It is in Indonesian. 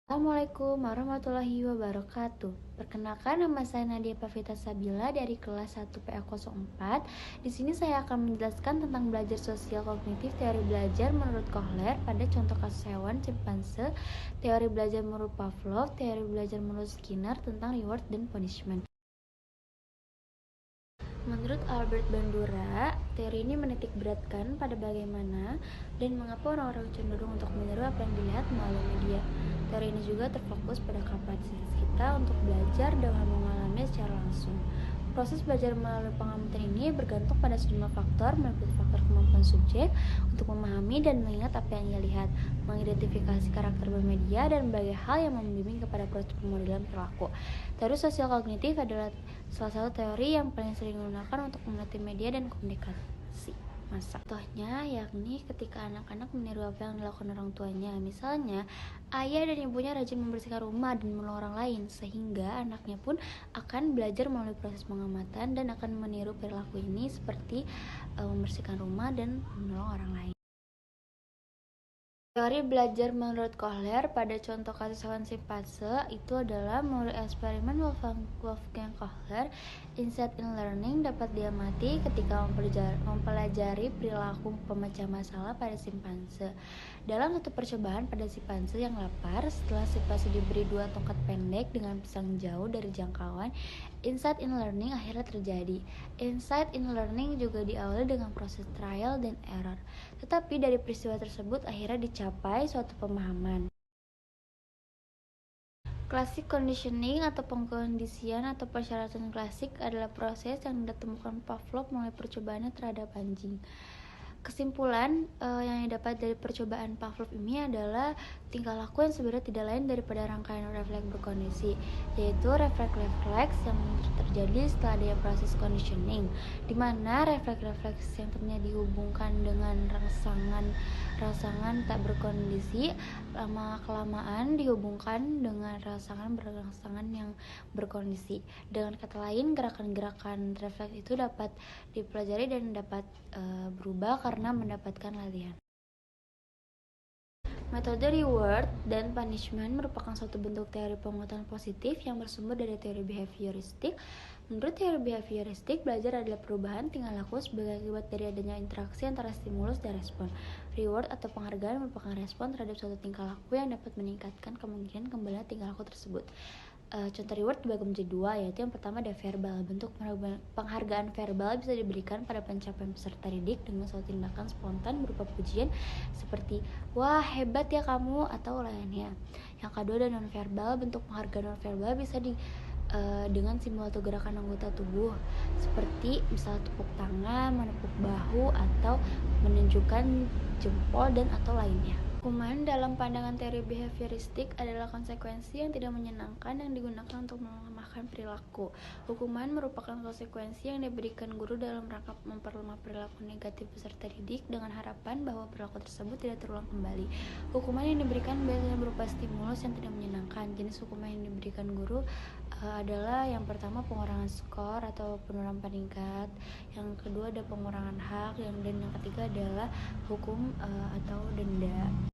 Assalamualaikum warahmatullahi wabarakatuh. Perkenalkan, nama saya Nadia Pavita Sabila dari kelas 1 PA04. Di sini saya akan menjelaskan tentang belajar sosial kognitif, teori belajar menurut Kohler pada contoh kasus hewan cimpanse, teori belajar menurut Pavlov, teori belajar menurut Skinner tentang reward dan punishment. Menurut Albert Bandura, teori ini menitik beratkan pada bagaimana dan mengapa orang-orang cenderung untuk meniru apa yang dilihat melalui media. Teori ini juga terfokus pada kapasitas kita untuk belajar dengan mengalami secara langsung. Proses belajar melalui pengamatan ini bergantung pada sejumlah faktor, meliputi faktor kemampuan subjek untuk memahami dan mengingat apa yang ia lihat, mengidentifikasi karakter bermedia, dan berbagai hal yang membimbing kepada proses pemodelan perilaku. Teori sosial kognitif adalah salah satu teori yang paling sering digunakan untuk meneliti media dan komunikasi massa. Contohnya yakni ketika anak-anak meniru apa yang dilakukan orang tuanya. Misalnya, ayah dan ibunya rajin membersihkan rumah dan menolong orang lain, sehingga anaknya pun akan belajar melalui proses pengamatan dan akan meniru perilaku ini seperti membersihkan rumah dan menolong orang lain. Teori belajar menurut Kohler pada contoh kasus hewan simpanse itu adalah melalui eksperimen Wolfgang Kohler. Insight in learning dapat diamati ketika mempelajari perilaku pemecah masalah pada simpanse. Dalam satu percobaan pada simpanse yang lapar, setelah simpanse diberi 2 tongkat pendek dengan pisang jauh dari jangkauan, insight in learning akhirnya terjadi. Insight in learning juga diawali dengan proses trial dan error. Tetapi dari peristiwa tersebut akhirnya dicapai suatu pemahaman. Classic conditioning atau pengkondisian atau persyaratan klasik adalah proses yang ditemukan Pavlov melalui percobaannya terhadap anjing. Kesimpulan yang didapat dari percobaan Pavlov ini adalah tingkah laku yang sebenarnya tidak lain daripada rangkaian refleks berkondisi, yaitu refleks-refleks yang terjadi setelah adanya proses conditioning, di mana refleks-refleks yang ternyata dihubungkan dengan rangsangan tak berkondisi lama-kelamaan dihubungkan dengan rangsangan yang berkondisi. Dengan kata lain, gerakan-gerakan refleks itu dapat dipelajari dan dapat berubah karena mendapatkan latihan. Metode reward dan punishment merupakan suatu bentuk teori penguatan positif yang bersumber dari teori behavioristik. Menurut teori behavioristik, belajar adalah perubahan tingkah laku sebagai akibat dari adanya interaksi antara stimulus dan respon. Reward atau penghargaan merupakan respon terhadap suatu tingkah laku yang dapat meningkatkan kemungkinan kembali tingkah laku tersebut. Contoh reward dibagi menjadi 2, yaitu yang pertama ada verbal. Bentuk penghargaan verbal bisa diberikan pada pencapaian peserta didik dengan suatu tindakan spontan berupa pujian seperti wah hebat ya kamu atau lainnya. Yang kedua ada non verbal. Bentuk penghargaan non verbal bisa dengan simbol atau gerakan anggota tubuh seperti misal tepuk tangan, menepuk bahu, atau menunjukkan jempol dan atau lainnya. Hukuman dalam pandangan teori behavioristik adalah konsekuensi yang tidak menyenangkan yang digunakan untuk melemahkan perilaku. Hukuman merupakan konsekuensi yang diberikan guru dalam rangka memperlemah perilaku negatif peserta didik dengan harapan bahwa perilaku tersebut tidak terulang kembali. Hukuman yang diberikan biasanya berupa stimulus yang tidak menyenangkan. Jenis hukuman yang diberikan guru adalah yang pertama pengurangan skor atau penurunan peningkat, yang kedua ada pengurangan hak, dan yang ketiga adalah hukum atau denda.